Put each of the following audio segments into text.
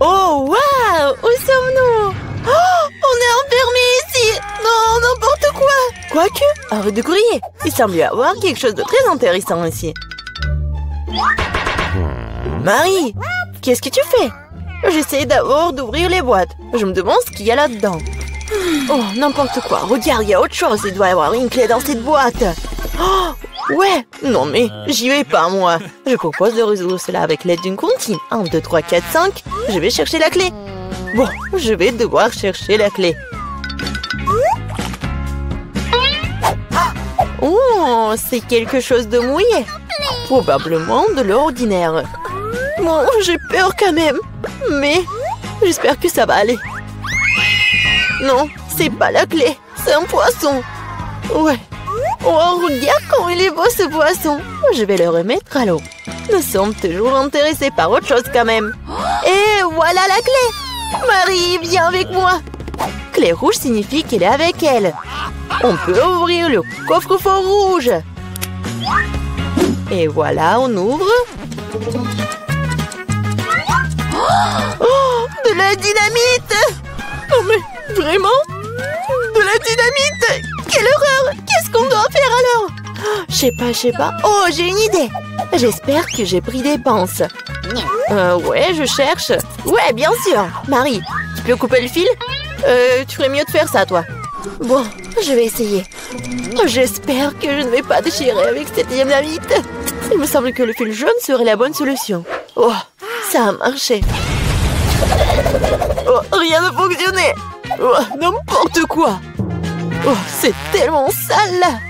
Oh, waouh! Où sommes-nous? Oh, on est enfermés ici! Non, n'importe quoi! Quoique, arrête de crier! Il semble y avoir quelque chose de très intéressant ici. Marie, qu'est-ce que tu fais? J'essaie d'abord d'ouvrir les boîtes. Je me demande ce qu'il y a là-dedans. Oh, n'importe quoi. Regarde, il y a autre chose. Il doit y avoir une clé dans cette boîte. Oh, ouais. Non, mais j'y vais pas, moi. Je propose de résoudre cela avec l'aide d'une comptine. 1, 2, 3, 4, 5. Je vais chercher la clé. Bon, je vais devoir chercher la clé. Oh, c'est quelque chose de mouillé. Probablement de l'eau ordinaire. Bon, j'ai peur quand même. Mais j'espère que ça va aller. Non, c'est pas la clé. C'est un poisson. Ouais. Oh, regarde comme il est beau ce poisson. Je vais le remettre à l'eau. Nous sommes toujours intéressés par autre chose quand même. Et voilà la clé. Marie, viens avec moi. Clé rouge signifie qu'elle est avec elle. On peut ouvrir le coffre-fort rouge. Et voilà, on ouvre. Oh, de la dynamite! Oh, mais vraiment? De la dynamite? Quelle horreur! Qu'est-ce qu'on doit faire alors? Je sais pas. Oh, j'ai une idée! J'espère que j'ai pris des pinces. Ouais, je cherche. Ouais, bien sûr. Marie, tu peux couper le fil? Tu ferais mieux de faire ça, toi. Bon, je vais essayer. J'espère que je ne vais pas déchirer avec cette dynamite. Il me semble que le fil jaune serait la bonne solution. Oh, ça a marché. Oh, rien ne fonctionnait. Oh, n'importe quoi. Oh, c'est tellement sale.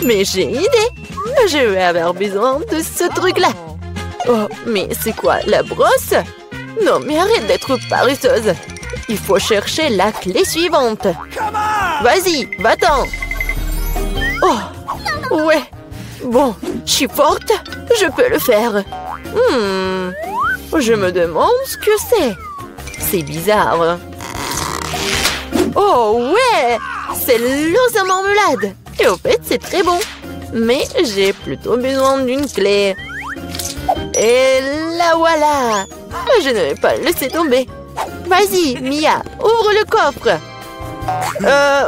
Mais j'ai une idée. Je vais avoir besoin de ce truc-là. Oh, mais c'est quoi, la brosse? Non, mais arrête d'être paresseuse. Il faut chercher la clé suivante. Vas-y, va-t'en. Oh, ouais. Bon, je suis forte. Je peux le faire. Je me demande ce que c'est. C'est bizarre. Oh, ouais. C'est l'os à marmelade. Et au fait, c'est très bon. Mais j'ai plutôt besoin d'une clé. Et la voilà. Je ne vais pas le laisser tomber. Vas-y, Mia, ouvre le coffre.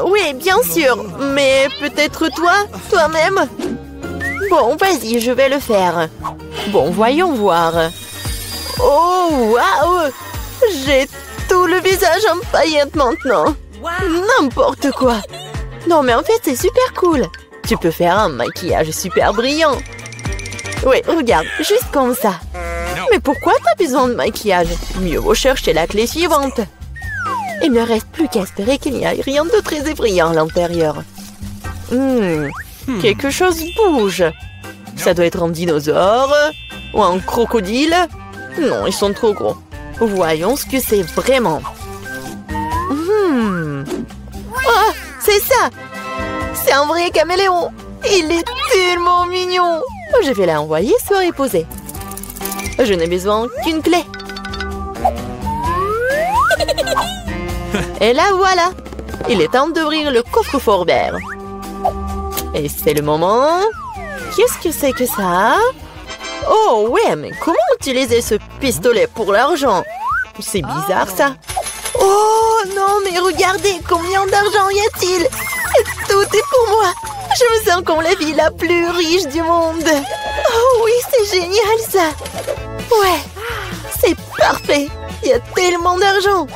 Oui, bien sûr. Mais peut-être toi-même. Bon, vas-y, je vais le faire. Bon, voyons voir. Oh, waouh! J'ai tout le visage en paillettes maintenant. N'importe quoi. Non, mais en fait, c'est super cool. Tu peux faire un maquillage super brillant. Oui, regarde, juste comme ça. Mais pourquoi t'as besoin de maquillage? Mieux vaut chercher la clé suivante. Il ne reste plus qu'à espérer qu'il n'y a rien de très effrayant à l'intérieur. Quelque chose bouge. Ça doit être un dinosaure ou un crocodile. Non, ils sont trop gros. Voyons ce que c'est vraiment. Oh, c'est ça. C'est un vrai caméléon. Il est tellement mignon. Je vais l'envoyer se reposer. Je n'ai besoin qu'une clé. Et là, voilà. Il est temps d'ouvrir le coffre-fort vert. Et c'est le moment. Qu'est-ce que c'est que ça? Oh, ouais, mais comment utiliser ce pistolet pour l'argent? C'est bizarre, ça. Oh, non, mais regardez, combien d'argent y a-t-il? Tout est pour moi. Je me sens comme la ville la plus riche du monde. Oh oui, c'est génial, ça. Ouais, c'est parfait. Il y a tellement d'argent.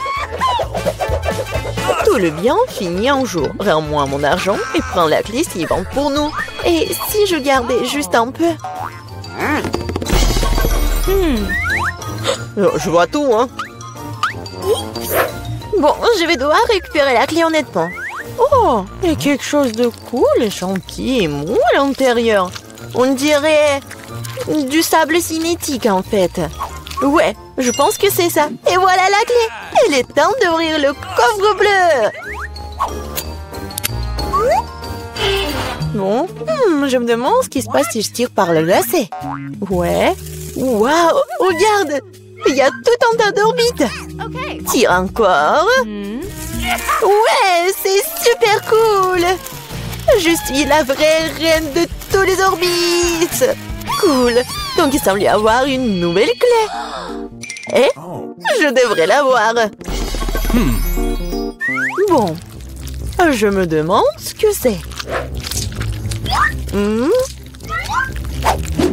Tout le bien finit un jour. Rends-moi mon argent et prends la clé suivante pour nous. Et si je gardais juste un peu? Je vois tout, hein. Bon, je vais devoir récupérer la clé honnêtement. Oh, il y a quelque chose de cool et gentil et mou à l'intérieur. On dirait du sable cinétique, en fait. Ouais, je pense que c'est ça. Et voilà la clé. Il est temps d'ouvrir le coffre bleu. Bon, je me demande ce qui se passe si je tire par le lacet. Ouais. Waouh, regarde. Il y a tout un tas d'orbites. Tire encore. Ouais, c'est super cool. Je suis la vraie reine de tous les orbites. Cool. Donc il semble y avoir une nouvelle clé. Et je devrais l'avoir. Bon, je me demande ce que c'est.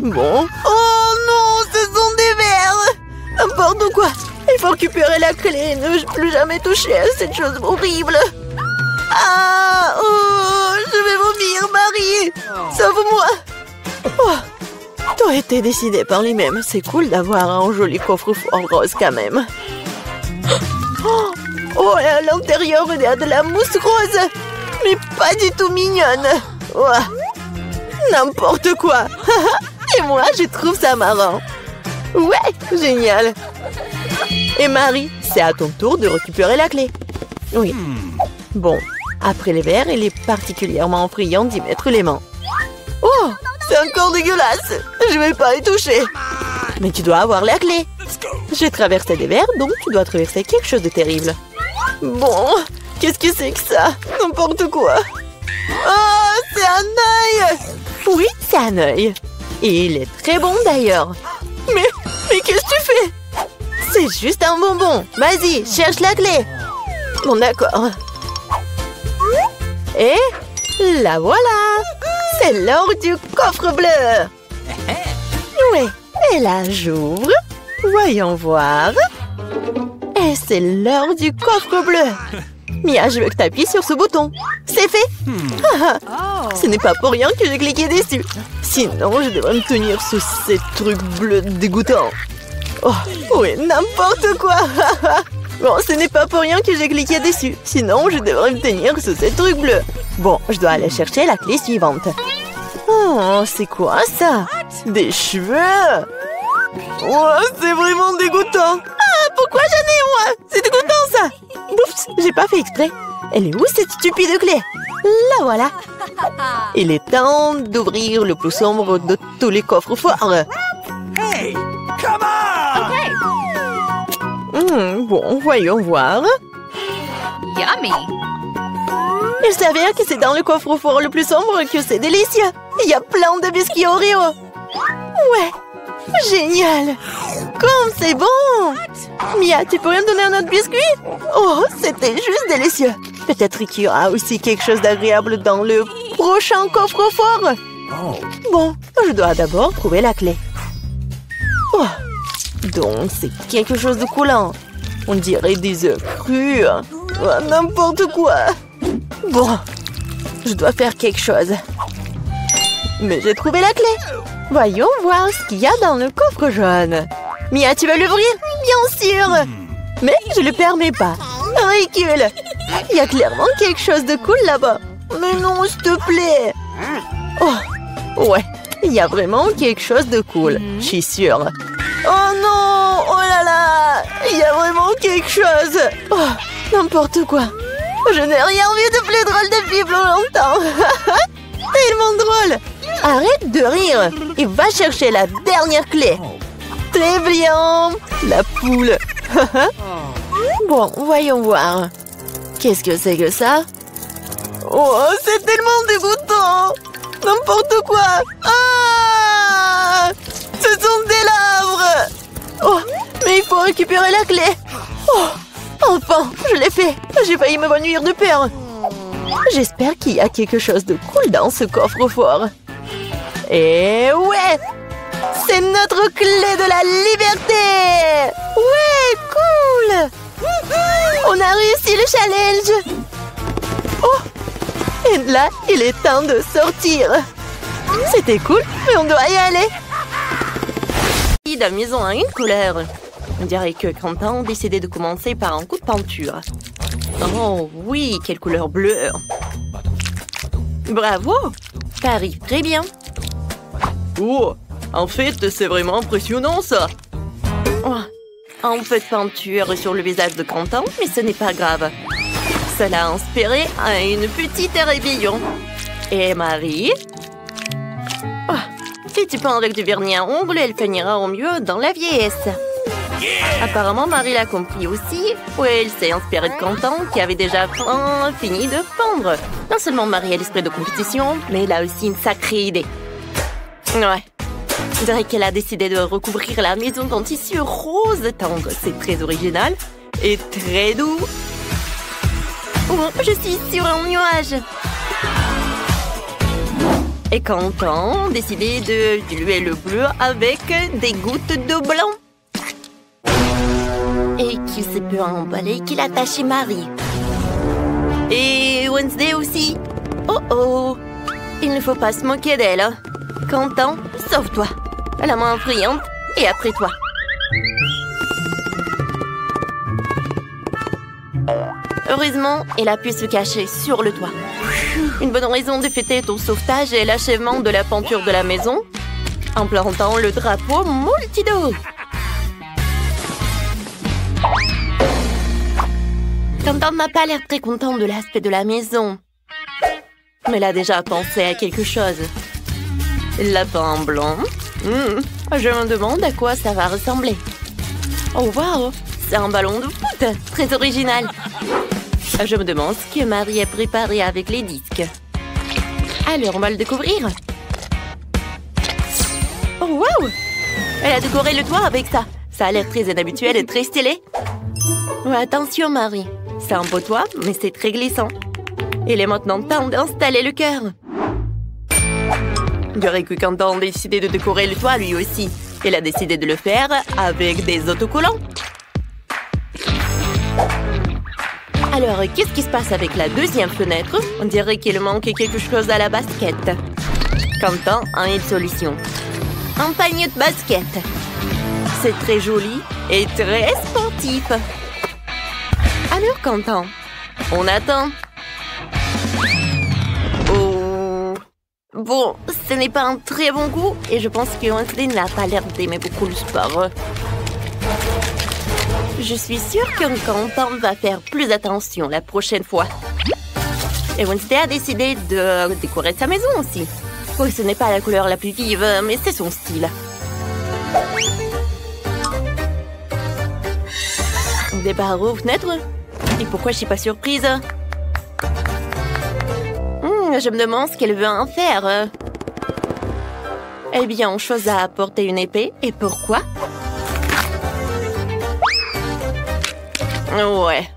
Bon. Oh non, ce sont des verres. N'importe quoi. Il faut récupérer la clé et ne plus jamais toucher à cette chose horrible. Ah, oh, je vais vomir, Marie. Sauve-moi. Oh, tout a été décidé par lui-même. C'est cool d'avoir un joli coffre-fort rose quand même. Oh, et à l'intérieur, il y a de la mousse rose. Mais pas du tout mignonne. Oh, n'importe quoi. Et moi, je trouve ça marrant. Ouais, génial. Et Marie, c'est à ton tour de récupérer la clé. Oui. Bon, après les verres, il est particulièrement friand d'y mettre les mains. Oh, c'est encore dégueulasse. Je vais pas y toucher. Mais tu dois avoir la clé. J'ai traversé des verres, donc tu dois traverser quelque chose de terrible. Bon, qu'est-ce que c'est que ça? N'importe quoi. Oh, c'est un œil. Oui, c'est un œil. Et il est très bon d'ailleurs. Mais qu'est-ce que tu fais? C'est juste un bonbon. Vas-y, cherche la clé. Bon, d'accord. Et la voilà. C'est l'or du coffre bleu. Oui, et là, j'ouvre. Voyons voir. Et c'est l'heure du coffre bleu. Mia, je veux que tu appuies sur ce bouton. C'est fait. Ce n'est pas pour rien que j'ai cliqué dessus. Sinon, je devrais me tenir sous ces trucs bleus dégoûtants. Oh, oui, n'importe quoi. Bon, ce n'est pas pour rien que j'ai cliqué dessus. Sinon, je devrais me tenir sous ces trucs bleus. Bon, je dois aller chercher la clé suivante. Oh, c'est quoi ça? Des cheveux? Oh, c'est vraiment dégoûtant. Ah, pourquoi j'en ai, moi? C'est dégoûtant, ça. Oups, j'ai pas fait exprès. Elle est où, cette stupide clé? La voilà. Il est temps d'ouvrir le plus sombre de tous les coffres forts. Hey, come on! Bon, voyons voir. Yummy! Il s'avère que c'est dans le coffre-fort le plus sombre que c'est délicieux. Il y a plein de biscuits Oreo. Ouais, génial. Comme c'est bon. Mia, tu pourrais me donner un autre biscuit? Oh, c'était juste délicieux. Peut-être qu'il y aura aussi quelque chose d'agréable dans le prochain coffre-fort. Bon, je dois d'abord trouver la clé. Oh, donc c'est quelque chose de coulant. On dirait des œufs crus. Oh, n'importe quoi. Bon, je dois faire quelque chose. Mais j'ai trouvé la clé. Voyons voir ce qu'il y a dans le coffre jaune. Mia, tu veux l'ouvrir? Bien sûr. Mais je le permets pas. Ridicule. Il y a clairement quelque chose de cool là-bas. Mais non, s'il te plaît. Oh, ouais. Il y a vraiment quelque chose de cool. Je suis sûre. Oh non! Oh là là! Il y a vraiment quelque chose. Oh, n'importe quoi. Je n'ai rien vu de plus drôle depuis plus longtemps. Tellement drôle. Arrête de rire et va chercher la dernière clé. Très bien. La poule. Bon, voyons voir. Qu'est-ce que c'est que ça? Oh, c'est tellement dégoûtant. N'importe quoi. Ah! Ce sont des larves. Oh, mais il faut récupérer la clé. Oh, enfin, je l'ai fait. J'ai failli m'évanouir de peur. J'espère qu'il y a quelque chose de cool dans ce coffre-fort. Et ouais! C'est notre clé de la liberté! Ouais, cool! On a réussi le challenge! Oh! Et là, il est temps de sortir! C'était cool, mais on doit y aller! La maison a une couleur. On dirait que Quentin a décidé de commencer par un coup de peinture. Oh oui, quelle couleur bleue! Bravo! Ça arrive très bien! Oh, en fait, c'est vraiment impressionnant, ça. Oh, un peu de peinture sur le visage de Quentin, mais ce n'est pas grave. Cela a inspiré à une petite rébellion. Et Marie? Oh, si tu peins avec du vernis à ongles, elle finira au mieux dans la vieillesse. Apparemment, Marie l'a compris aussi. Oui, elle s'est inspirée de Quentin, qui avait déjà fini de peindre. Non seulement Marie a l'esprit de compétition, mais elle a aussi une sacrée idée. Ouais. On dirait qu'elle a décidé de recouvrir la maison d'un tissu rose tendre. C'est très original et très doux. Oh, je suis sur un nuage. Et Quentin a décidé de diluer le bleu avec des gouttes de blanc. Et qui se peut emballer qu'il attache chez Marie. Et Wednesday aussi. Oh oh. Il ne faut pas se moquer d'elle. Quentin, sauve-toi. La main brillante et après toi. Heureusement, elle a pu se cacher sur le toit. Une bonne raison de fêter ton sauvetage est l'achèvement de la peinture de la maison en plantant le drapeau multido. Quentin n'a pas l'air très content de l'aspect de la maison. Mais elle a déjà pensé à quelque chose. Lapin blanc. Je me demande à quoi ça va ressembler. Oh wow, c'est un ballon de foot. Très original. Je me demande ce que Marie a préparé avec les disques. Alors, on va le découvrir. Oh wow! Elle a décoré le toit avec ça. Ça a l'air très inhabituel et très stylé. Oh, attention, Marie. C'est un beau toit, mais c'est très glissant. Il est maintenant temps d'installer le cœur. Il y aurait que Quentin a décidé de décorer le toit lui aussi. Il a décidé de le faire avec des autocollants. Alors, qu'est-ce qui se passe avec la deuxième fenêtre? On dirait qu'il manque quelque chose à la basket. Quentin a une solution. Un panier de basket. C'est très joli et très sportif. Alors, Quentin, on attend. Oh. Bon, ce n'est pas un très bon goût et je pense que Wednesday n'a pas l'air d'aimer beaucoup le sport. Je suis sûre que Quentin va faire plus attention la prochaine fois. Et Wednesday a décidé de décorer sa maison aussi. Oui, ce n'est pas la couleur la plus vive, mais c'est son style. Des barreaux aux fenêtres? Et pourquoi je suis pas surprise? Je me demande ce qu'elle veut en faire. Eh bien, on choisit à apporter une épée. Et pourquoi? Ouais.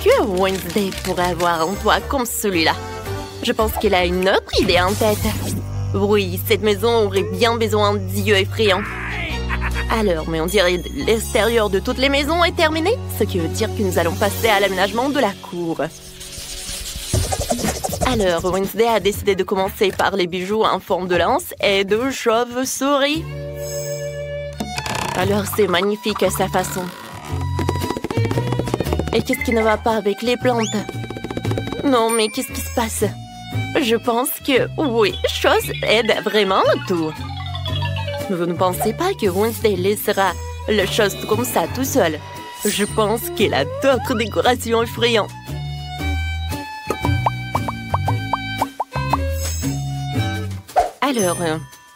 Que Wednesday pourrait avoir un toit comme celui-là? Je pense qu'elle a une autre idée en tête. Oui, cette maison aurait bien besoin d'yeux effrayants. Alors, mais on dirait que l'extérieur de toutes les maisons est terminé, ce qui veut dire que nous allons passer à l'aménagement de la cour. Alors, Wednesday a décidé de commencer par les bijoux en forme de lance et de chauve-souris. Alors, c'est magnifique à sa façon. Et qu'est-ce qui ne va pas avec les plantes? Non, mais qu'est-ce qui se passe? Je pense que, oui, chose aide vraiment tout. Vous ne pensez pas que Wednesday laissera les choses comme ça tout seul? Je pense qu'elle a d'autres décorations effrayantes. Alors,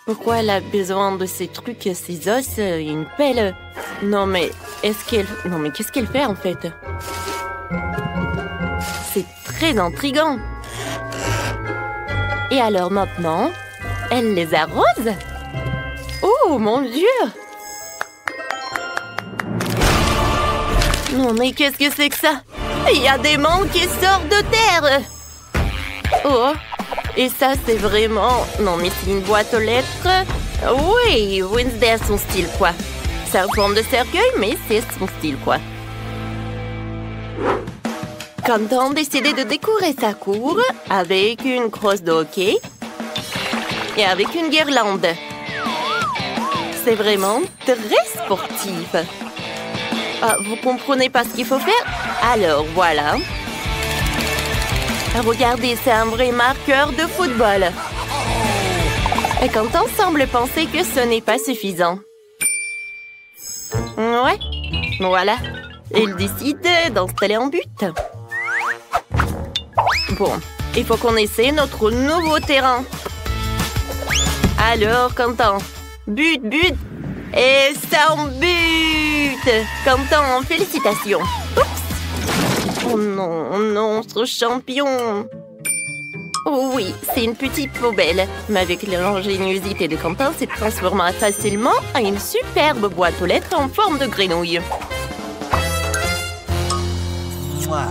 pourquoi elle a besoin de ces trucs, ces os, une pelle? Non, mais qu'est-ce qu'elle fait en fait? C'est très intriguant. Et alors maintenant, elle les arrose? Oh mon Dieu! Non mais qu'est-ce que c'est que ça? Il y a des membres qui sortent de terre! Oh! Et ça c'est vraiment... Non mais c'est une boîte aux lettres. Oui, Wednesday a son style quoi. C'est en forme de cercueil mais c'est son style quoi. Quentin a décidé de décorer sa cour avec une crosse de hockey et avec une guirlande. C'est vraiment très sportif. Ah, vous comprenez pas ce qu'il faut faire? Alors, voilà. Regardez, c'est un vrai marqueur de football. Et Quentin semble penser que ce n'est pas suffisant. Ouais, voilà. Il décide d'installer un but. Bon, il faut qu'on essaie notre nouveau terrain. Alors, Quentin, but, et c'est un but! Quentin, félicitations. Oups! Oh non, ce champion. Oh oui, c'est une petite poubelle. Mais avec l'ingéniosité de Quentin, c'est transformé facilement en une superbe boîte aux lettres en forme de grenouille. Mouah.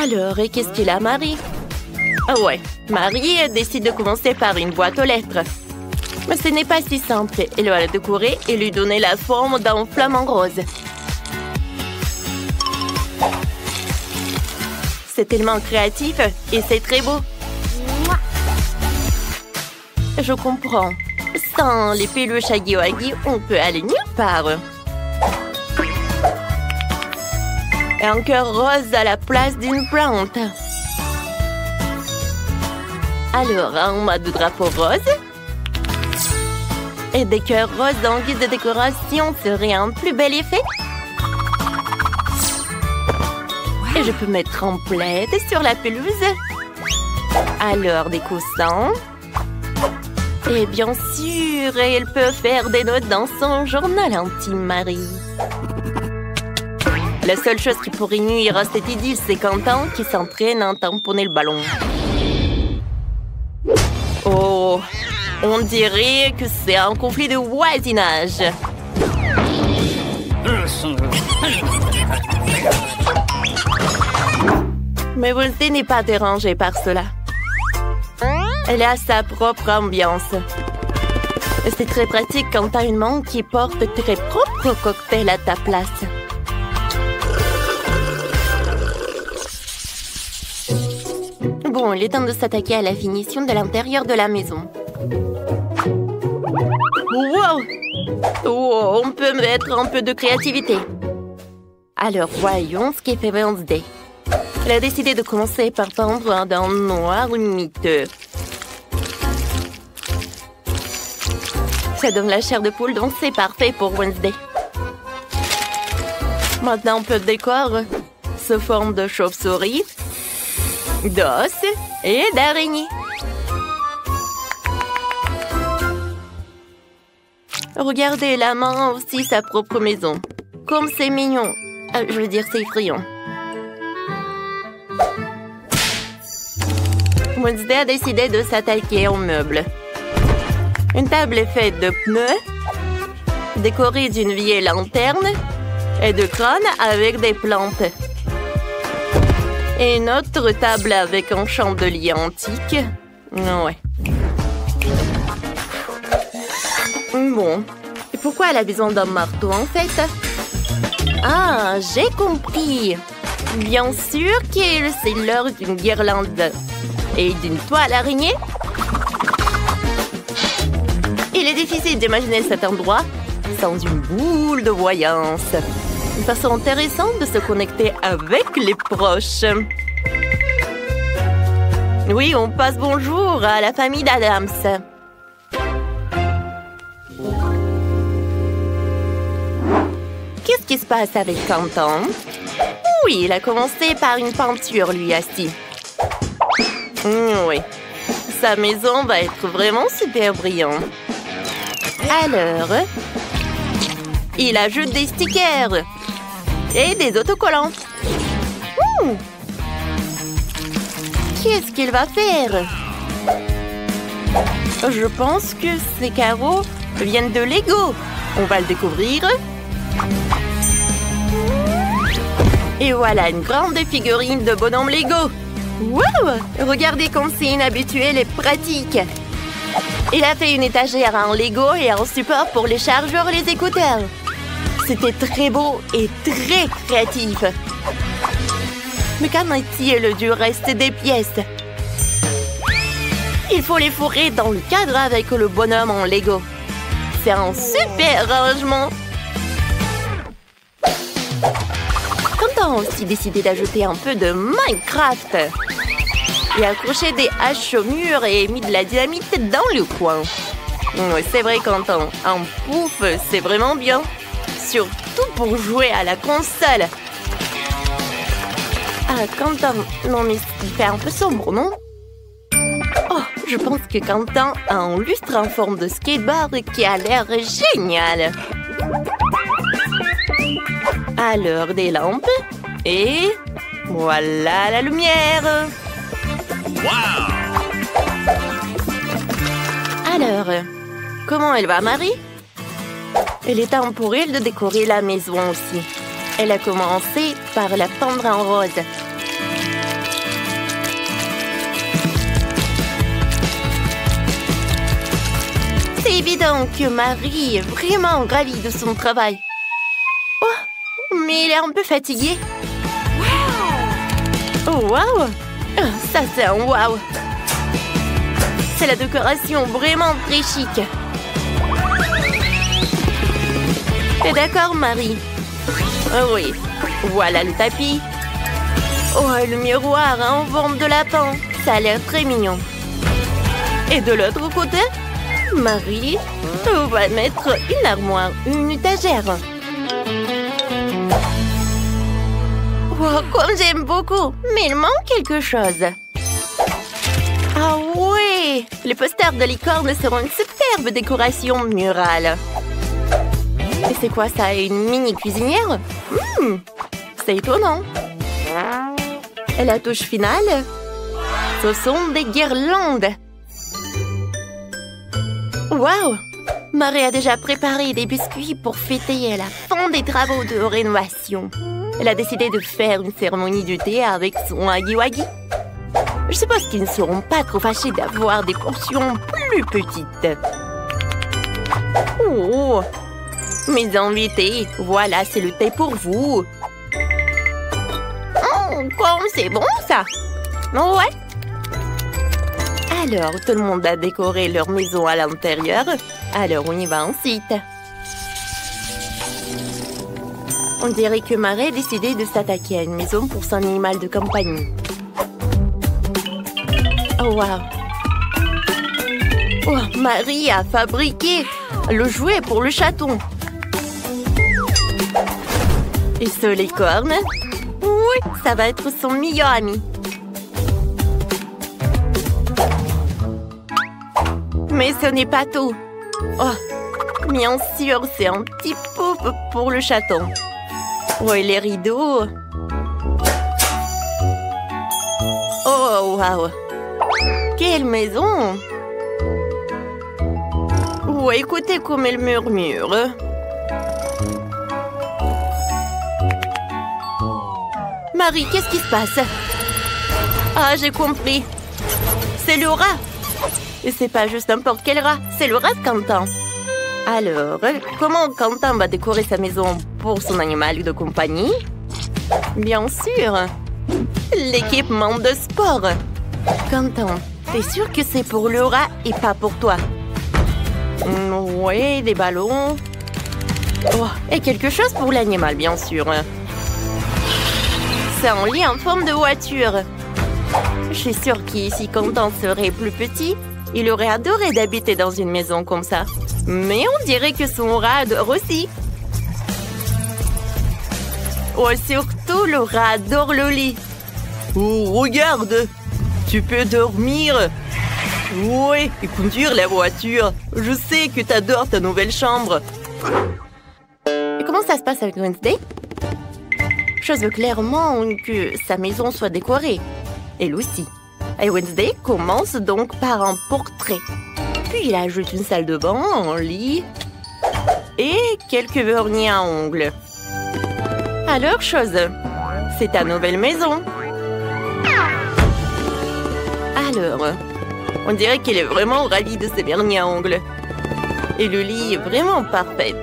Alors, et qu'est-ce qu'il a, Marie? Ah ouais, Marie décide de commencer par une boîte aux lettres. Mais ce n'est pas si simple. Elle va la décorer et lui donner la forme d'un flamant rose. C'est tellement créatif et c'est très beau. Je comprends. Sans les peluches Huggy Wuggy, on peut aller nulle part. Et un cœur rose à la place d'une plante. Alors, un mode de drapeau rose. Et des cœurs roses en guise de décoration serait un plus bel effet. Et je peux mettre en plaid sur la pelouse. Alors, des coussins. Et bien sûr, elle peut faire des notes dans son journal intime, Marie. La seule chose qui pourrait nuire à cette idylle, c'est Quentin qui s'entraîne à tamponner le ballon. Oh, on dirait que c'est un conflit de voisinage. Mais Wednesday n'est pas dérangée par cela. Elle a sa propre ambiance. C'est très pratique quand t'as une main qui porte tes propres cocktails à ta place. Bon, il est temps de s'attaquer à la finition de l'intérieur de la maison. Wow! Oh, on peut mettre un peu de créativité. Alors, voyons ce qu'est fait Wednesday. Elle a décidé de commencer par peindre d'un noir miteux. Ça donne la chair de poule, donc c'est parfait pour Wednesday. Maintenant, un peu de décor sous forme de chauve-souris, d'os et d'araignée. Regardez, la main a aussi sa propre maison. Comme c'est mignon. Je veux dire, c'est effrayant. Wednesday a décidé de s'attaquer aux meubles. Une table est faite de pneus, décorée d'une vieille lanterne et de crânes avec des plantes. Et une autre table avec un chandelier antique. Ouais. Bon. Et pourquoi elle a besoin d'un marteau, en fait? Ah, j'ai compris. Bien sûr que c'est l'heure d'une guirlande et d'une toile araignée. Il est difficile d'imaginer cet endroit sans une boule de voyance. Une façon intéressante de se connecter avec les proches. Oui, on passe bonjour à la famille d'Adams. Qu'est-ce qui se passe avec Quentin? Oui, il a commencé par une peinture, lui, assis. Oui, sa maison va être vraiment super brillante. Alors, il ajoute des stickers et des autocollants. Qu'est-ce qu'il va faire? Je pense que ces carreaux viennent de Lego. On va le découvrir. Et voilà une grande figurine de bonhomme Lego. Wow! Regardez comme c'est inhabituel et pratique. Il a fait une étagère en Lego et un support pour les chargeurs et les écouteurs. C'était très beau et très créatif. Mais qu'en est-il du reste des pièces? Il faut les fourrer dans le cadre avec le bonhomme en Lego. C'est un super rangement. Quentin a aussi décidé d'ajouter un peu de Minecraft. Il a accroché des haches au mur et mis de la dynamite dans le coin. C'est vrai, Quentin, un pouf, c'est vraiment bien. Surtout pour jouer à la console. Ah, Quentin, non mais il fait un peu sombre, non? Oh, je pense que Quentin a un lustre en forme de skateboard qui a l'air génial. Alors, des lampes. Et voilà la lumière. Wow! Alors, comment elle va, Marie? Il est temps pour elle de décorer la maison aussi. Elle a commencé par la peindre en rose. C'est évident que Marie est vraiment ravie de son travail. Oh, mais elle est un peu fatiguée. Oh, wow! Ça, c'est un wow! C'est la décoration vraiment très chic. T'es d'accord, Marie? Oh oui, voilà le tapis. Oh, le miroir en forme de lapin. Ça a l'air très mignon. Et de l'autre côté, Marie va mettre une armoire, une étagère. Oh, comme j'aime beaucoup, mais il manque quelque chose. Ah oui, les posters de licorne seront une superbe décoration murale. Et c'est quoi ça, une mini cuisinière? C'est étonnant. Et la touche finale, ce sont des guirlandes. Waouh! Marie a déjà préparé des biscuits pour fêter la fin des travaux de rénovation. Elle a décidé de faire une cérémonie du thé avec son Huggy-Wuggy. Je suppose qu'ils ne seront pas trop fâchés d'avoir des portions plus petites. Oh! Mes invités, voilà, c'est le thé pour vous. Oh, comme c'est bon, ça! Ouais! Alors, tout le monde a décoré leur maison à l'intérieur. Alors, on y va ensuite. On dirait que Marie a décidé de s'attaquer à une maison pour son animal de compagnie. Oh, wow! Oh, Marie a fabriqué le jouet pour le chaton. Et ce licorne? Oui, ça va être son meilleur ami. Mais ce n'est pas tout. Oh, bien sûr, c'est un petit pouf pour le chaton. Oh, et les rideaux. Oh, wow. Quelle maison! Oh, écoutez comme elle murmure. Marie, qu'est-ce qui se passe? Ah, j'ai compris. C'est le rat. Et c'est pas juste n'importe quel rat, c'est le rat de Quentin. Alors, comment Quentin va décorer sa maison pour son animal de compagnie? Bien sûr, l'équipement de sport. Quentin, t'es sûr que c'est pour le rat et pas pour toi? Oui, des ballons. Oh, et quelque chose pour l'animal, bien sûr. C'est un lit en forme de voiture. Je suis sûre qu'ici Quentin serait plus petit, il aurait adoré d'habiter dans une maison comme ça. Mais on dirait que son rat adore aussi. Oh, surtout le rat adore le lit. Oh, regarde, tu peux dormir. Oui, et conduire la voiture. Je sais que t'adores ta nouvelle chambre. Et comment ça se passe avec Wednesday? Je veux clairement que sa maison soit décorée. Elle aussi. Et Wednesday commence donc par un portrait. Puis il ajoute une salle de bain, un lit et quelques vernis à ongles. Alors, chose, c'est ta nouvelle maison. Alors, on dirait qu'il est vraiment ravi de ses vernis à ongles. Et le lit est vraiment parfait.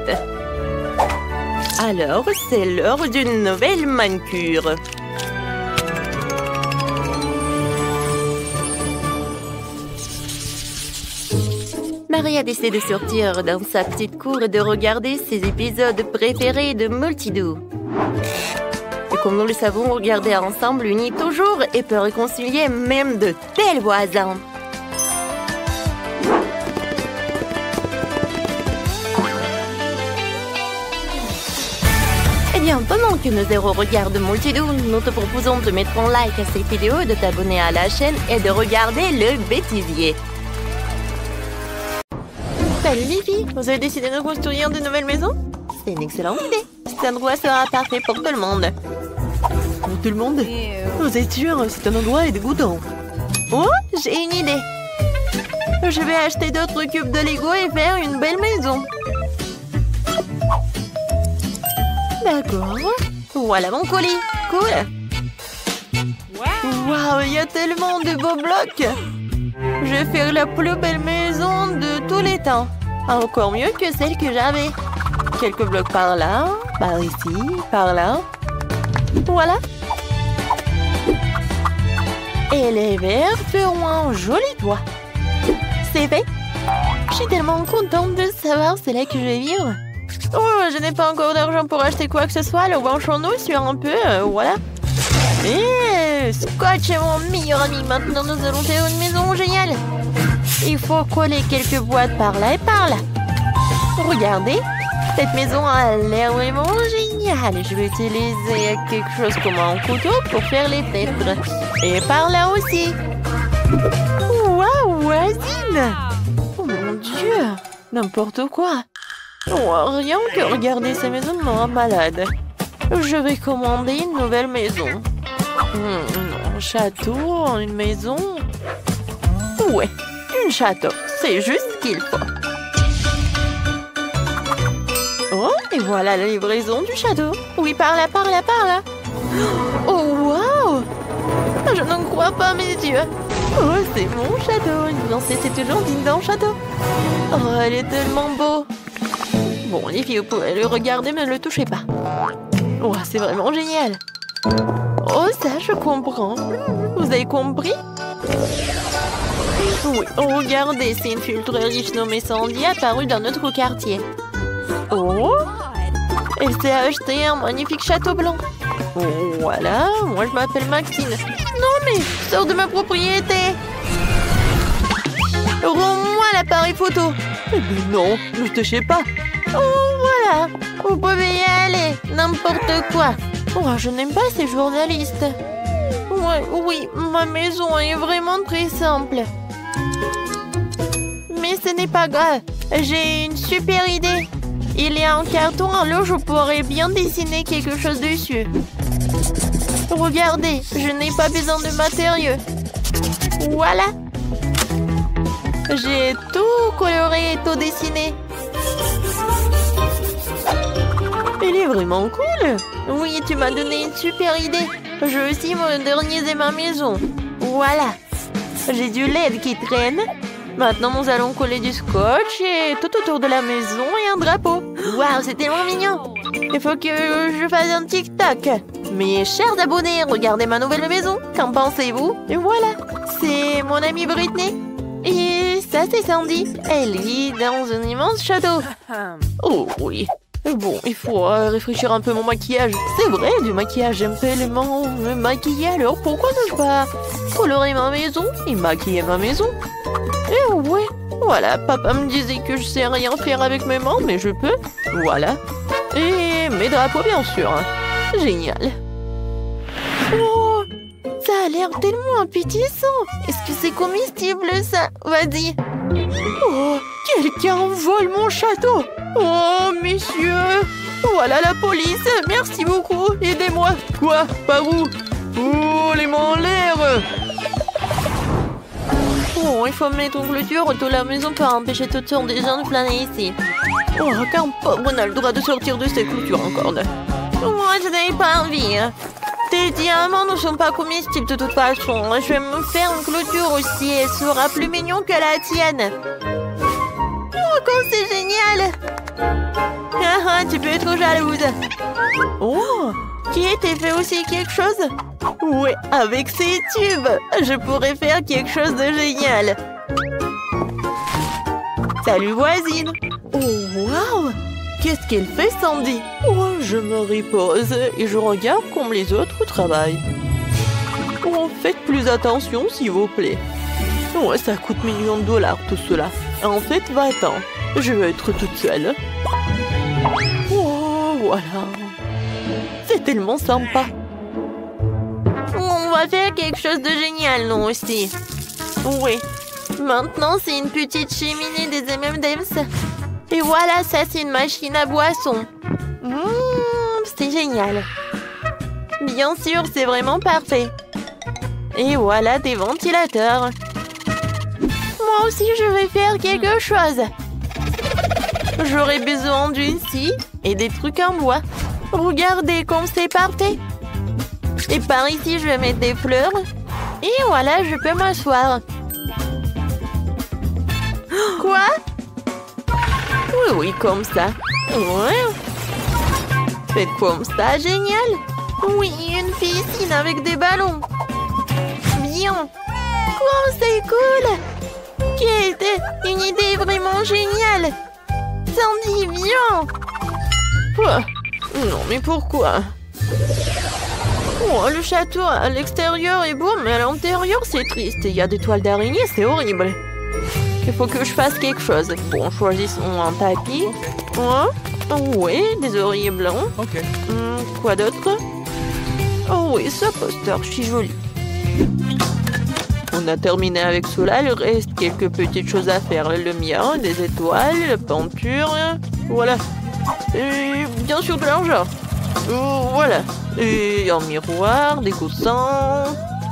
Alors, c'est l'heure d'une nouvelle manucure. Marie a décidé de sortir dans sa petite cour et de regarder ses épisodes préférés de Multidoo. Et comme nous le savons, regarder ensemble unit toujours et peut réconcilier même de tels voisins. Eh bien, pendant que nos héros regardent Multidoo, nous te proposons de mettre un like à cette vidéo, de t'abonner à la chaîne et de regarder le bêtisier. Salut les filles, vous avez décidé de construire de nouvelles maisons? C'est une excellente idée. Cet endroit sera parfait pour tout le monde. Pour tout le monde? Vous êtes sûr? C'est un endroit dégoûtant. Oh, j'ai une idée. Je vais acheter d'autres cubes de Lego et faire une belle maison. D'accord. Voilà mon colis. Cool. Waouh, il y a tellement de beaux blocs. Je vais faire la plus belle maison de tous les temps. Encore mieux que celle que j'avais. Quelques blocs par là, par ici, par là. Voilà. Et les verres feront un joli toit. C'est fait. Je suis tellement contente de savoir c'est là que je vais vivre. Oh, je n'ai pas encore d'argent pour acheter quoi que ce soit. Le branchons-nous sur un peu, voilà. Et Scotch est mon meilleur ami. Maintenant, nous allons faire une maison géniale. Il faut coller quelques boîtes par là et par là. Regardez, cette maison a l'air vraiment géniale. Je vais utiliser quelque chose comme un couteau pour faire les fenêtres. Et par là aussi. Waouh, voisine! Oh mon Dieu! N'importe quoi! Oh, rien que regarder ces maisons me rend malade. Je vais commander une nouvelle maison. Un château, une maison... Ouais, un château. C'est juste ce qu'il faut. Oh, et voilà la livraison du château. Oui, par là, par là, par là. Oh, waouh! Je n'en crois pas mes yeux. Oh, c'est mon château. Non, c'était toujours digne d'un château. Oh, elle est tellement beau. Bon, les filles, vous pouvez le regarder, mais ne le touchez pas. Oh, c'est vraiment génial. Oh, ça, je comprends. Vous avez compris? Oui, oh, regardez, c'est une fille très riche nommée Sandy apparue dans notre quartier. Oh, elle s'est acheté un magnifique château blanc. Oh, voilà, moi je m'appelle Maxine. Non mais, sors de ma propriété. Rends-moi l'appareil photo. Eh bien non, ne touchez pas. Oh, voilà, vous pouvez y aller, n'importe quoi. Oh, je n'aime pas ces journalistes. Ouais, oui, ma maison est vraiment très simple. Mais ce n'est pas grave, j'ai une super idée. Il y a un carton, alors je pourrais bien dessiner quelque chose dessus. Regardez, je n'ai pas besoin de matériaux. Voilà. J'ai tout coloré et tout dessiné. Il est vraiment cool. Oui, tu m'as donné une super idée. Je vais aussi moderniser ma maison. Voilà. J'ai du LED qui traîne. Maintenant, nous allons coller du scotch et tout autour de la maison et un drapeau. Waouh, c'est tellement mignon. Il faut que je fasse un TikTok. Mes chers abonnés, regardez ma nouvelle maison. Qu'en pensez-vous? Et voilà, c'est mon amie Britney. Et ça, c'est Sandy. Elle vit dans un immense château. Oh oui. Bon, il faut réfléchir un peu mon maquillage. C'est vrai, du maquillage, j'aime tellement me maquiller. Alors pourquoi ne pas colorer ma maison et maquiller ma maison? Et ouais, voilà, papa me disait que je sais rien faire avec mes mains, mais je peux. Voilà. Et mes drapeaux, bien sûr. Génial. Oh, ça a l'air tellement appétissant. Est-ce que c'est comestible, ça? Vas-y. Oh, quelqu'un vole mon château. Oh, messieurs. Voilà la police. Merci beaucoup. Aidez-moi. Quoi? Par où? Oh, les mains en l'air. Oh, il faut mettre une clôture autour de la maison pour empêcher toutes sortes de gens de flâner ici. Oh, qu'un n'a le droit de sortir de cette clôture encore. Moi, je n'avais pas envie. Tes diamants ne sont pas comestibles de toute façon. Je vais me faire une clôture aussi. Elle sera plus mignon que la tienne. Oh, comme c'est génial! Ah, tu peux être jalouse. Oh, qui était fait aussi quelque chose? Ouais, avec ces tubes, je pourrais faire quelque chose de génial. Salut voisine. Oh, waouh! Qu'est-ce qu'elle fait, Sandy? Oh, je me repose et je regarde comme les autres travaillent. Oh, faites plus attention, s'il vous plaît. Ouais, ça coûte millions de dollars, tout cela. En fait, va-t'en. Je vais être toute seule. Oh, voilà. C'est tellement sympa. On va faire quelque chose de génial, nous aussi. Oui. Maintenant, c'est une petite cheminée des M&M's. Et voilà, ça, c'est une machine à boisson. C'est génial. Bien sûr, c'est vraiment parfait. Et voilà des ventilateurs. Moi aussi, je vais faire quelque chose. J'aurai besoin d'une scie et des trucs en bois. Regardez comme c'est parfait. Et par ici, je vais mettre des fleurs. Et voilà, je peux m'asseoir. Quoi? Oui, oui, comme ça. Ouais. Faites comme ça, génial. Oui, une piscine avec des ballons. Bien. Quoi, c'est cool. Kate, une idée vraiment géniale. Sandy, viens. Quoi? Non, mais pourquoi? Oh, le château à l'extérieur est beau, mais à l'intérieur, c'est triste. Il y a des toiles d'araignée, c'est horrible. Il faut que je fasse quelque chose. Bon, choisissons un tapis. Oh, oui, des oreillers blancs. Ok. Quoi d'autre? Oh oui, ce poster, si joli. On a terminé avec cela, il reste quelques petites choses à faire. La lumière, des étoiles, la peinture, voilà. Et bien sûr de l'argent. Voilà. Et un miroir, des coussins.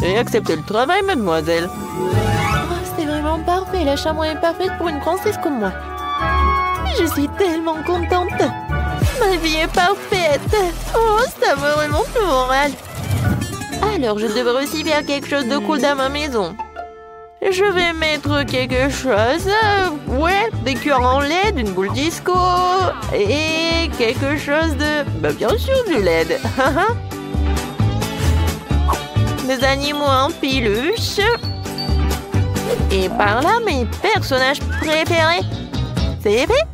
Et acceptez le travail, mademoiselle. Oh, c'est vraiment parfait, la chambre est parfaite pour une princesse comme moi. Je suis tellement contente. Ma vie est parfaite. Oh, ça me remonte le moral. Alors, je devrais aussi faire quelque chose de cool dans ma maison. Je vais mettre quelque chose. Ouais, des cœurs en LED, une boule disco. Et quelque chose de... Bah, bien sûr, du LED. Des animaux en peluche. Et par là, mes personnages préférés. C'est vrai?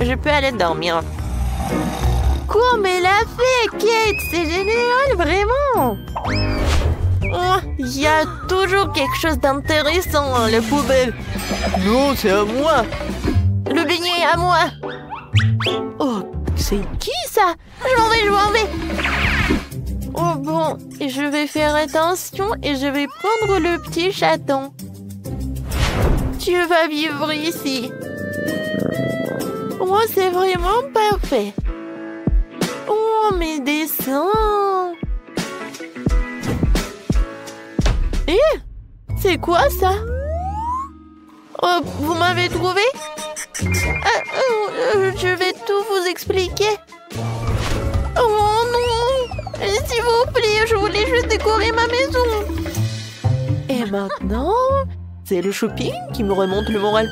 Je peux aller dormir. Comme elle a fait, Kate! C'est génial, vraiment! Oh, il y a toujours quelque chose d'intéressant dans la poubelle. Non, c'est à moi. Le beignet est à moi. Oh, c'est qui ça? Je m'en vais. Oh bon, je vais faire attention et je vais prendre le petit chaton. Tu vas vivre ici. Oh, c'est vraiment parfait. Oh, mes dessins. Eh, c'est quoi ça? Oh, vous m'avez trouvé? Je vais tout vous expliquer. Oh non! S'il vous plaît, je voulais juste décorer ma maison. Et maintenant, c'est le shopping qui me remonte le moral.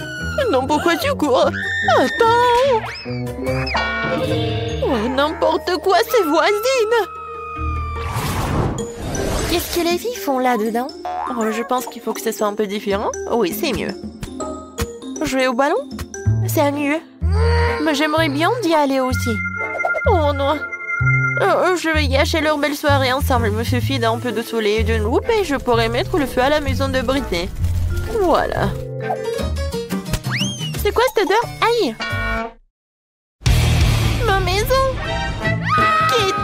Non, pourquoi tu cours? Attends! Oh, n'importe quoi, ces voisines! Qu'est-ce que les filles font là-dedans? Oh, je pense qu'il faut que ce soit un peu différent. Oui, c'est mieux. Jouer au ballon? C'est mieux. Mais j'aimerais bien d'y aller aussi. Oh non! Je vais gâcher leur belle soirée ensemble. Il me suffit d'un peu de soleil et d'une loupe et je pourrai mettre le feu à la maison de Britney. Voilà. C'est quoi cette odeur? Aïe! Ma maison! Kate,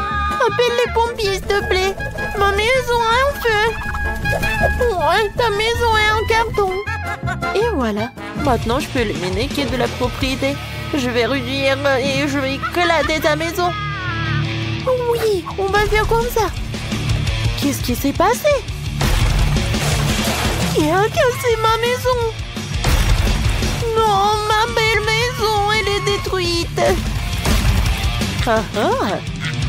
appelle les pompiers, s'il te plaît. Ma maison a un feu. Ouais, ta maison est en carton. Et voilà. Maintenant, je peux éliminer Kate de la propriété. Je vais réduire et je vais éclater ta maison. Oui, on va faire comme ça. Qu'est-ce qui s'est passé? Qui a cassé ma maison? Non, ma belle maison, elle est détruite.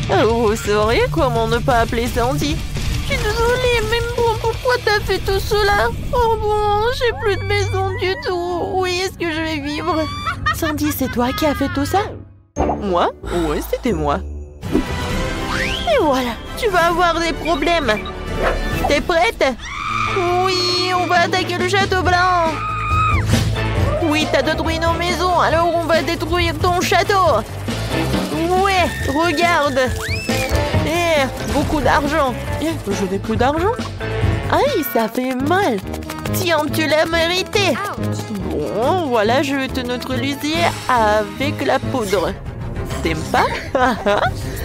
Vous sauriez comment ne pas appeler Sandy? Je suis désolée, mais bon, pourquoi t'as fait tout cela? Oh bon, j'ai plus de maison du tout. Où est-ce que je vais vivre? Sandy, c'est toi qui as fait tout ça? Moi? Oui, c'était moi. Et voilà, tu vas avoir des problèmes. T'es prête? Oui, on va attaquer le château blanc. Oui, t'as détruit nos maisons, alors on va détruire ton château. Ouais, regarde. Beaucoup d'argent. Je n'ai plus d'argent. Aïe, ça fait mal. Tiens, tu l'as mérité. Bon, voilà, je vais te neutraliser avec la poudre. T'aimes pas?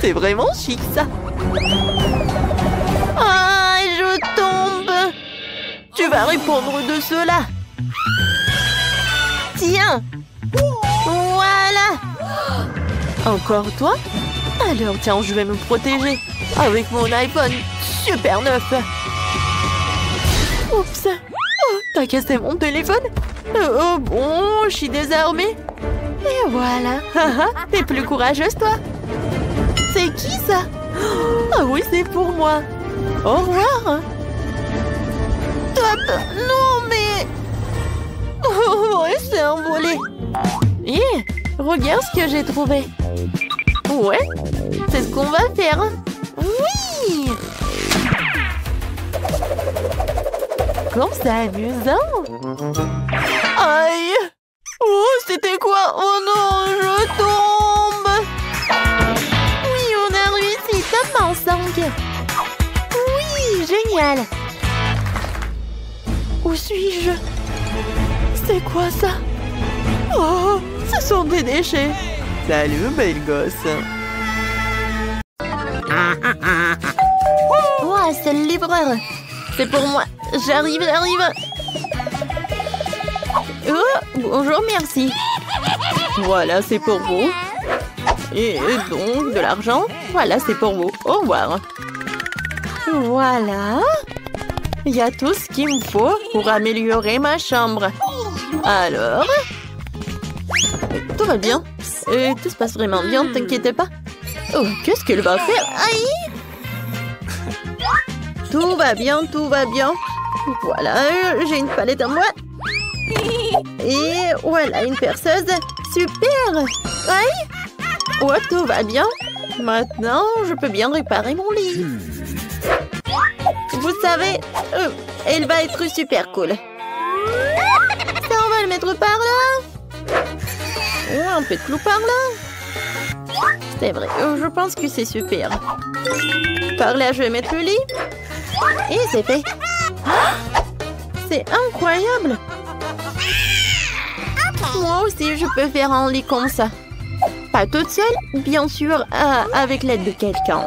C'est vraiment chic, ça. Ah, je tombe. Tu vas répondre de cela. Tiens. Voilà. Encore toi? Alors, tiens, je vais me protéger avec mon iPhone super neuf. Oups. Oh, t'as cassé mon téléphone? Oh bon, je suis désarmée. Et voilà. T'es plus courageuse, toi. C'est qui, ça? Ah oui, c'est pour moi. Au revoir. Top. Non, mais... Oh, ouais, c'est envolé. Hé, regarde ce que j'ai trouvé. Ouais, c'est ce qu'on va faire. Oui. Comme c'est amusant. Aïe. Oh, c'était quoi? Oh non, je tombe. Oui, on a réussi. Top en 5. Oui, génial. Où suis-je? C'est quoi ça? Oh, ce sont des déchets. Salut, belle gosse. Oh, c'est le livreur. C'est pour moi. J'arrive. Oh, bonjour, merci. Voilà, c'est pour vous. Et donc, de l'argent. Voilà, c'est pour vous. Au revoir. Voilà. Il y a tout ce qu'il me faut pour améliorer ma chambre. Alors, tout va bien. Tout se passe vraiment bien, ne t'inquiète pas. Oh, qu'est-ce qu'elle va faire? Aïe! Tout va bien, tout va bien. Voilà, j'ai une palette à moi. Et voilà, une perceuse. Super! Aïe! Oh, tout va bien. Maintenant, je peux bien réparer mon lit. Vous savez, elle va être super cool. Ça, on va le mettre par là. Un peu de clou par là. C'est vrai, je pense que c'est super. Par là, je vais mettre le lit. Et c'est fait. C'est incroyable. Moi aussi, je peux faire un lit comme ça. Pas toute seule, bien sûr, avec l'aide de quelqu'un.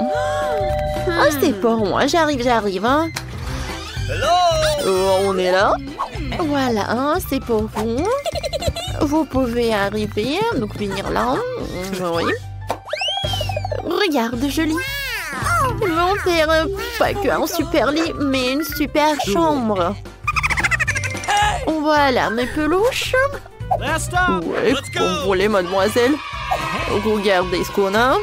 Oh, c'est pour moi, j'arrive. Hein. On est là. Voilà, hein, c'est pour vous. Vous pouvez arriver, donc venir là. Oui. Regarde, je lis. Ils vont faire pas qu'un super lit, mais une super chambre. Voilà mes peluches. Ouais, contrôlez, mademoiselle. Regardez ce qu'on a.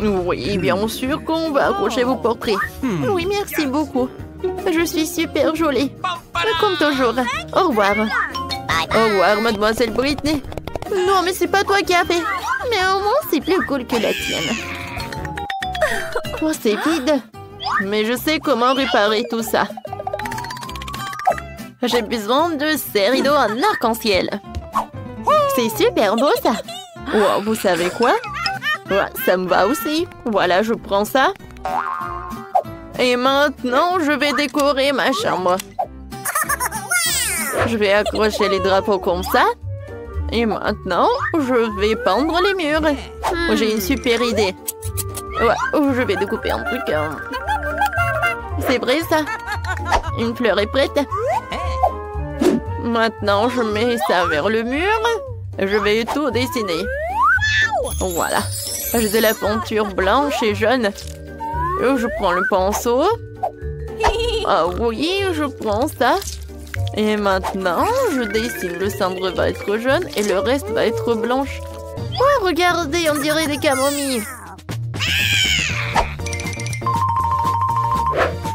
Oui, bien sûr qu'on va accrocher vos portraits. Oui, merci beaucoup. Je suis super jolie. Comme toujours. Au revoir. Au revoir, mademoiselle Britney. Non, mais c'est pas toi qui as fait. Mais au moins, c'est plus cool que la tienne. Oh, c'est vide. Mais je sais comment réparer tout ça. J'ai besoin de ces rideaux en arc-en-ciel. C'est super beau, ça. Wow, vous savez quoi? Ouais, ça me va aussi. Voilà, je prends ça. Et maintenant, je vais décorer ma chambre. Je vais accrocher les drapeaux comme ça. Et maintenant, je vais peindre les murs. J'ai une super idée. Ouais, je vais découper un truc. C'est vrai, ça. Une fleur est prête. Maintenant, je mets ça vers le mur. Je vais tout dessiner. Voilà. J'ai de la peinture blanche et jaune. Je prends le pinceau. Ah oui, je prends ça. Et maintenant, je dessine. Le centre va être jaune et le reste va être blanche. Oh, regardez, on dirait des camomilles.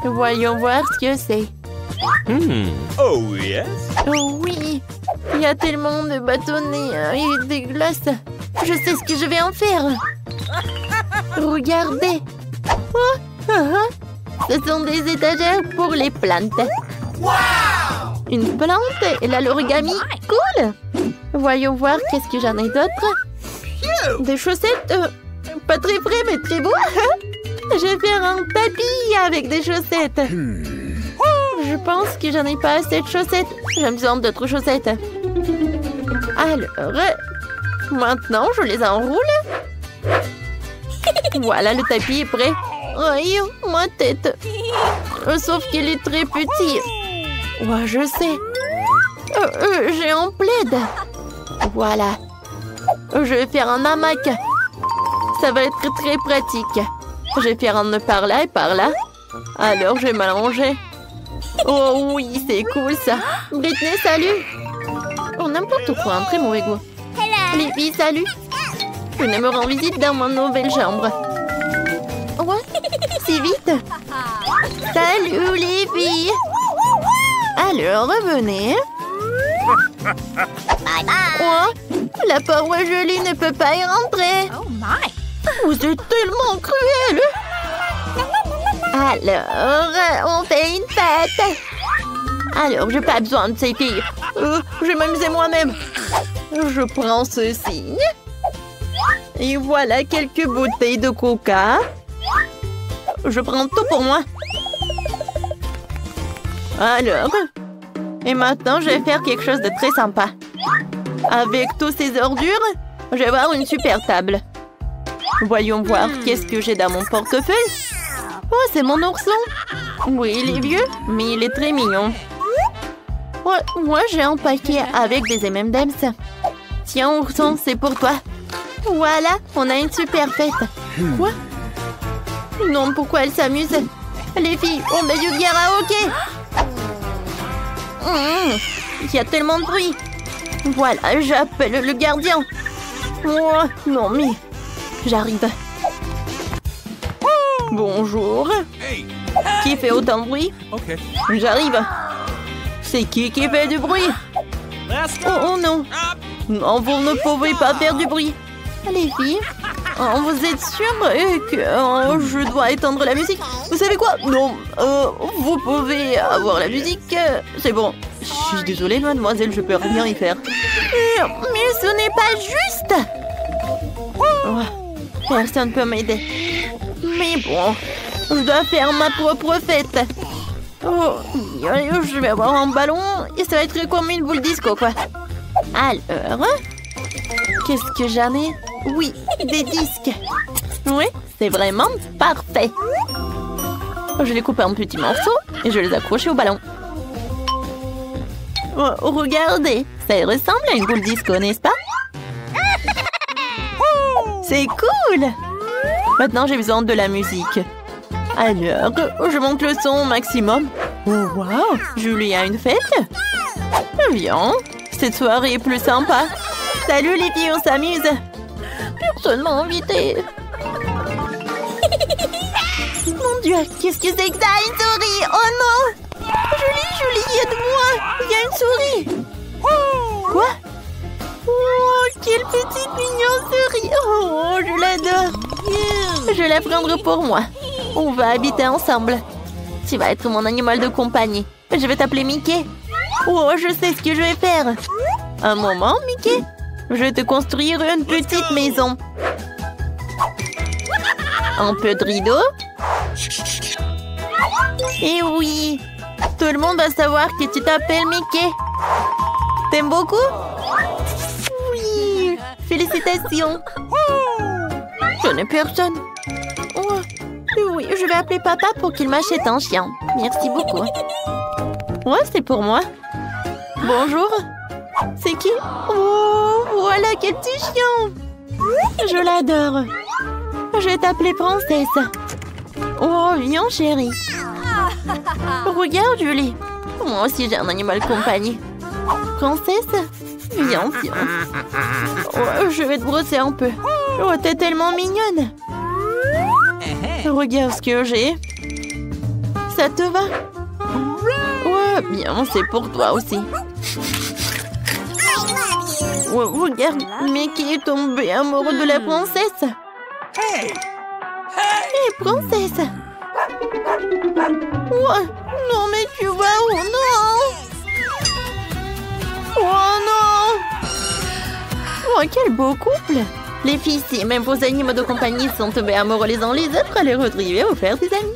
Voyons voir ce que c'est. Oh yes. Oh oui, il y a tellement de bâtonnets et des glaces. Je sais ce que je vais en faire. Regardez. Oh, ce sont des étagères pour les plantes. Une plante et là l'origami. Cool. Voyons voir qu'est-ce que j'en ai d'autre. Des chaussettes. Pas très frais mais très beau. Je vais faire un tapis avec des chaussettes. Je pense que j'en ai pas assez de chaussettes. J'ai besoin d'autres chaussettes. Alors, maintenant, je les enroule. Voilà, le tapis est prêt. Aïe, ma tête. Sauf qu'il est très petit. Ouais, je sais. J'ai un plaid. Voilà. Je vais faire un hamac. Ça va être très pratique. Je vais faire un nœud par là et par là. Alors, je vais m'allonger. Oh oui, c'est cool ça. Britney, salut. Oh, n'importe quoi, un très mauvais goût. Les filles, salut. Je me rends visite dans ma nouvelle chambre. Ouais, si vite. Salut les filles. Alors, revenez. Oh, la paroi gelée ne peut pas y rentrer. Oh my. Vous êtes tellement cruel. Alors, on fait une fête. Alors, j'ai pas besoin de ces filles. Je vais m'amuser moi-même. Je prends ceci. Et voilà quelques bouteilles de coca. Je prends tout pour moi. Alors, et maintenant, je vais faire quelque chose de très sympa. Avec tous ces ordures, je vais avoir une super table. Voyons voir qu'est-ce que j'ai dans mon portefeuille. Oh, c'est mon ourson. Oui, il est vieux, mais il est très mignon. Ouais, moi, j'ai un paquet avec des M&M's. Tiens, ourson, c'est pour toi. Voilà, on a une super fête. Quoi? Non, pourquoi elle s'amuse? Les filles, on met du karaoké. Il y a tellement de bruit. Voilà, j'appelle le gardien. Oh, non, mais... J'arrive. Bonjour. Qui fait autant de bruit? J'arrive. C'est qui fait du bruit? Oh non. Non, vous ne pouvez pas faire du bruit. Les filles, vous êtes sûres que je dois éteindre la musique? Vous savez quoi? Non, vous pouvez avoir la musique. C'est bon. Je suis désolée, mademoiselle, je peux rien y faire. Mais ce n'est pas juste. Personne ne peut m'aider. Mais bon, je dois faire ma propre fête. Oh, je vais avoir un ballon et ça va être comme une boule disco, quoi. Alors, qu'est-ce que j'en ai? Oui, des disques. Oui, c'est vraiment parfait. Je les coupe en petits morceaux et je les accroche au ballon. Oh, regardez, ça ressemble à une boule disco, n'est-ce pas? C'est cool! Maintenant, j'ai besoin de la musique. Alors, je monte le son au maximum. Oh, wow! Julie a une fête? Viens, cette soirée est plus sympa. Salut les filles, on s'amuse. Personne m'a invité. Mon Dieu, qu'est-ce que c'est que ça? Une souris! Oh non! Julie, aide-moi! Il y a une souris! Quoi? Oh, quelle petite mignonne souris! Oh, je l'adore! Je vais la prendre pour moi. On va habiter ensemble. Tu vas être mon animal de compagnie. Je vais t'appeler Mickey. Oh, je sais ce que je vais faire. Un moment, Mickey. Je vais te construire une petite maison. Un peu de rideau. Et oui, tout le monde va savoir que tu t'appelles Mickey. T'aimes beaucoup? Oui, félicitations. Je n'ai personne. Oh, oui, je vais appeler papa pour qu'il m'achète un chien. Merci beaucoup. Ouais, c'est pour moi. Bonjour. C'est qui? Oh, voilà quel petit chien. Je l'adore. Je vais t'appeler Princesse. Oh, viens, chérie. Regarde, Julie. Moi aussi, j'ai un animal compagnie. Princesse, viens. Oh, je vais te brosser un peu. Oh, t'es tellement mignonne. Regarde ce que j'ai. Ça te va? Ouais, bien, c'est pour toi aussi. Ouais, regarde, Mickey est tombé amoureux de la princesse. Hé, princesse. Ouais, non, mais tu vas où? Non. Oh non. Oh, quel beau couple. Les filles, si même vos animaux de compagnie sont tombés amoureux les uns les autres, allez retrouver ou faire des amis.